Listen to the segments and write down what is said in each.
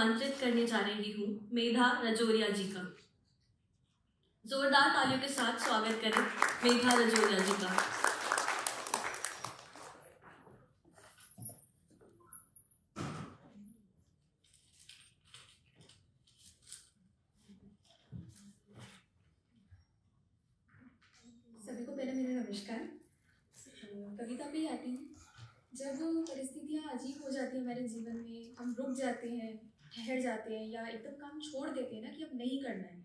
आमंत्रित करने जा रही हूँ मेधा रजौरिया जी का। जोरदार तालियों के साथ स्वागत करें मेधा रजौरिया जी का। सभी को पहले मेरा नमस्कार। कविता पे ही आती हूँ। जब परिस्थितियाँ अजीब हो जाती हैं हमारे जीवन में, हम रुक जाते हैं, ठहर जाते हैं या एकदम काम छोड़ देते हैं ना कि अब नहीं करना है,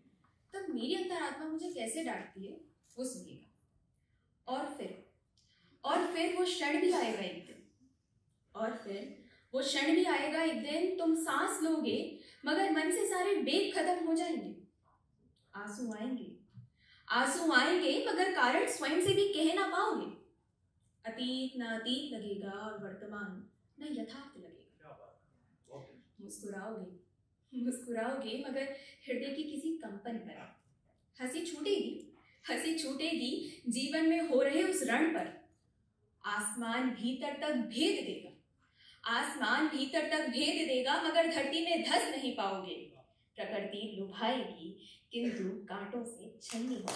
तब मेरी अंतरात्मा मुझे कैसे डांटती है वो सुनिएगा। और फिर वो क्षण भी आएगा एक दिन, और फिर वो क्षण भी आएगा एक दिन, तुम सांस लोगे मगर मन से सारे वेग खत्म हो जाएंगे। आंसू आएंगे मगर कारण स्वयं से भी कह ना पाओगे। अतीत न अतीत लगेगा और वर्तमान न यथार्थ लगेगा। मुस्कुराओगे मगर हृदय की किसी कंपन पर। हंसी छूटेगी जीवन में हो रहे उस रण पर। आसमान भीतर तक भेद देगा मगर धरती में धस नहीं पाओगे। प्रकृति लुभाएगी किंतु कांटों से छलनी होगी।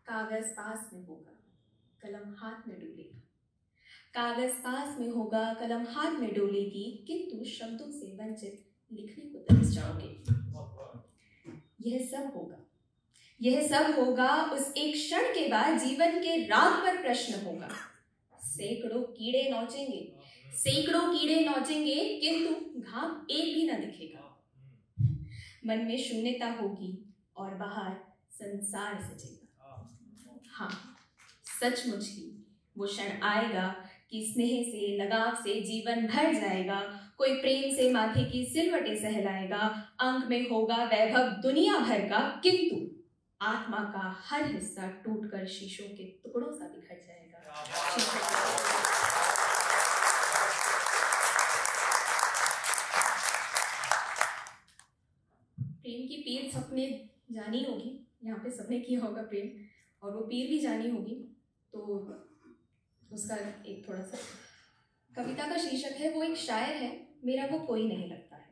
कागज पास में होगा कलम हाथ में डोलेगा। कागज पास में होगा कलम हाथ में डोलेगी, किंतु शब्दों से वंचित लिखने को तरस जाओगे। यह सब होगा उस एक क्षण के बाद। जीवन के राग पर प्रश्न होगा। सैकड़ों कीड़े नोचेंगे किंतु घाव एक भी न दिखेगा। मन में शून्यता होगी और बाहर संसार सजेगा। हाँ, सचमुच ही वो क्षण आएगा कि स्नेह से, लगाव से जीवन भर जाएगा। कोई प्रेम से माथे की सिलवटें सहलाएगा। अंक में होगा वैभव दुनिया भर का, किंतु आत्मा का हर हिस्सा टूटकर शीशों के टुकड़ों सा बिखर जाएगा। प्रेम की पीर सबने जानी होगी, यहाँ पे सबने किया होगा प्रेम, और वो पीर भी जानी होगी। तो उसका एक थोड़ा सा कविता का शीर्षक है, वो एक शायर है, मेरा वो कोई नहीं लगता है।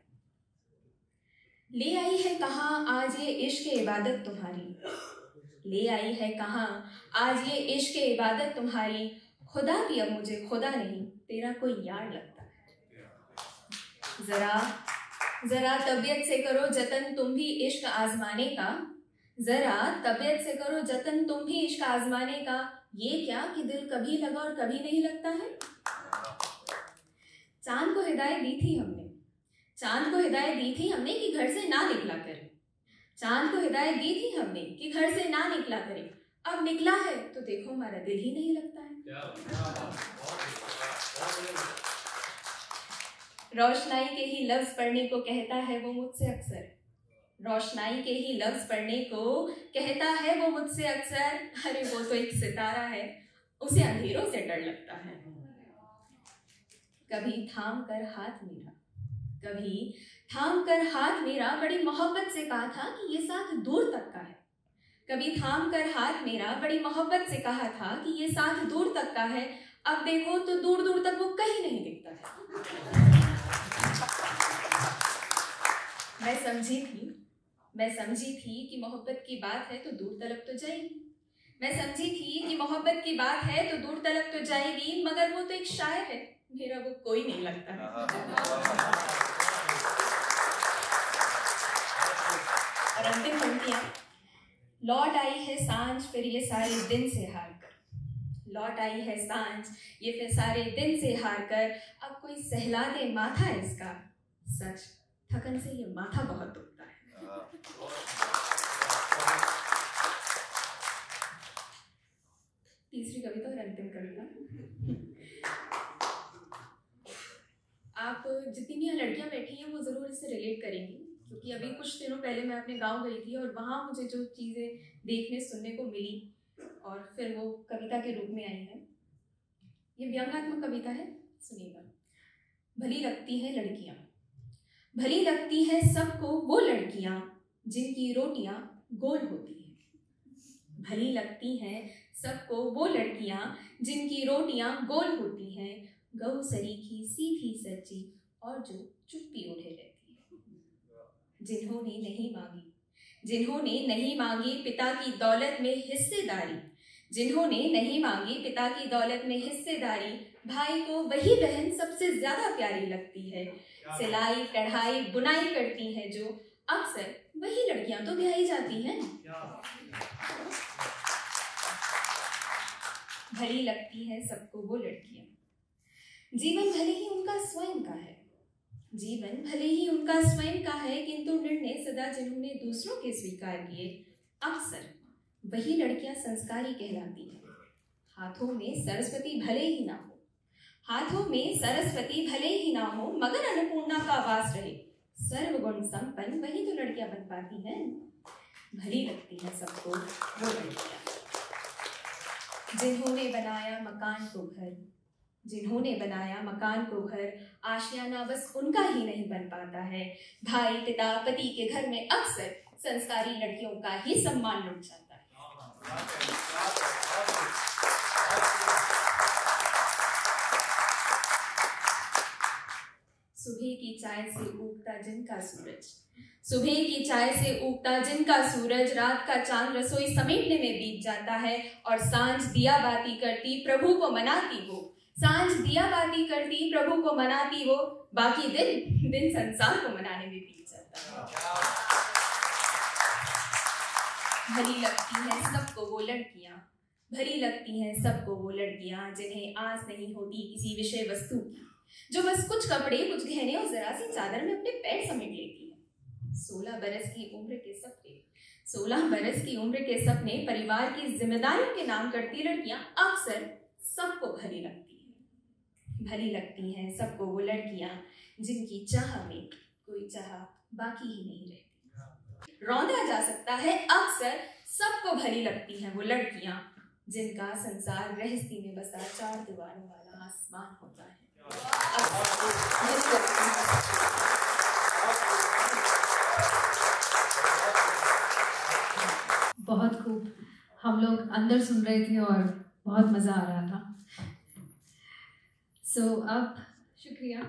ले आई है कहाँ आज ये इश्क इबादत तुम्हारी। ले आई है कहाँ आज ये इश्क इबादत तुम्हारी। खुदा भी अब मुझे खुदा नहीं, तेरा कोई यार लगता है। जरा तबीयत से करो जतन तुम भी इश्क आजमाने का। जरा तबीयत से करो जतन तुम भी इश्क आजमाने का। ये क्या कि दिल कभी लगा और कभी नहीं लगता है। चांद को हिदायत दी थी हमने कि घर से ना निकला करे। चांद को हिदायत दी थी हमने कि घर से ना निकला करे। अब निकला है तो देखो हमारा दिल ही नहीं लगता है। रोशनाई के ही लफ्ज पढ़ने को कहता है वो मुझसे अक्सर। रोशनाई के ही लफ्ज पढ़ने को कहता है वो मुझसे अक्सर। अरे वो तो एक सितारा है, उसे अंधेरों से डर लगता है। कभी थाम कर हाथ मेरा बड़ी मोहब्बत से कहा था कि ये साथ दूर तक का है। कभी थाम कर हाथ मेरा बड़ी मोहब्बत से कहा था कि ये साथ दूर तक का है। अब देखो तो दूर दूर तक वो कहीं नहीं दिखता है। मैं समझी थी कि मोहब्बत की बात है तो दूर तलक तो जाएगी। मैं समझी थी कि मोहब्बत की बात है तो दूर तलक तो जाएगी, मगर वो तो एक शायर है, मेरा वो कोई नहीं लगता है। और अंतिम पंक्तियां। लौट आई है सांझ फिर ये सारे दिन से हार कर। लौट आई है सांझ ये फिर सारे दिन से हार कर। अब कोई सहला दे माथा इसका। सच थकन से ये माथा बहुत दुखता है। तीसरी कविता और अंतिम कविता। आप जितनी भी यहाँ लड़कियां बैठी हैं वो जरूर इससे रिलेट करेंगी, क्योंकि अभी कुछ दिनों पहले मैं अपने गांव गई थी और वहां मुझे जो चीजें देखने सुनने को मिली और फिर वो कविता के रूप में आई है। ये व्यंग्यात्मक कविता है, सुनिएगा। भली लगती हैं सबको वो लड़कियां जिनकी रोटियां गोल होती हैं। भली लगती हैं सबको वो लड़कियां जिनकी रोटियां गोल होती हैं, गऊ सरीखी सीधी सच्ची और जो चुप्पी ओढ़े रहती है। जिन्होंने नहीं मांगी पिता की दौलत में हिस्सेदारी, जिन्होंने नहीं मांगी पिता की दौलत में हिस्सेदारी, भाई को वही बहन सबसे ज्यादा प्यारी लगती है। सिलाई कढ़ाई बुनाई करती हैं जो, अक्सर वही लड़कियां तो ब्याही जाती हैं। भली लगती हैं सबको वो लड़कियां, जीवन भले ही उनका स्वयं का है, जीवन भले ही उनका स्वयं का है, किंतु निर्णय सदा जिन्होंने दूसरों के स्वीकार किए, अक्सर वही लड़कियां संस्कारी कहलाती हैं। हाथों में सरस्वती भले ही ना हो, हाथों में सरस्वती भले ही ना हो, मगर अन्नपूर्णा का वास रहे, सर्वगुण संपन्न वही तो लड़कियां बन पाती हैं। भली लगती है सबको वो लड़कियां, जिन्होंने बनाया मकान को घर, जिन्होंने बनाया मकान को घर, आशियाना बस उनका ही नहीं बन पाता है। भाई पिता पति के घर में अक्सर संस्कारी लड़कियों का ही सम्मान लुट जाता है। सुबह की चाय से उगता जिनका सूरज, सुबह की चाय से उगता जिनका सूरज, रात का चांद रसोई समेटने में बीत जाता है, और सांझ दिया बाती करती प्रभु को मनाती वो, सांझ दिया बाती करती प्रभु को मनाती वो, बाकी दिन संसार को मनाने में बीत जाता है। भली लगती हैं सबको वो लड़कियां, भली लगती हैं सबको वो लड़कियां, जिन्हें आस नहीं होती किसी विषय वस्तु की, जो बस कुछ कपड़े कुछ गहने और जरा सी चादर में अपने पैर समेट लेती है। 16 बरस की उम्र के सपने, 16 बरस की उम्र के सपने परिवार की जिम्मेदारियों के नाम करती लड़कियां अक्सर सबको भली लगती हैं। भली लगती हैं सबको वो लड़कियां, जिनकी चाह में कोई चाह बाकी ही नहीं रहती। रौंदा जा सकता है अक्सर सबको भली लगती हैं वो लड़कियां, जिनका संसार गृहस्थी में बसा 4 दीवारों वाला आसमान होता है। बहुत खूब, हम लोग अंदर सुन रहे थे और बहुत मज़ा आ रहा था। अब शुक्रिया।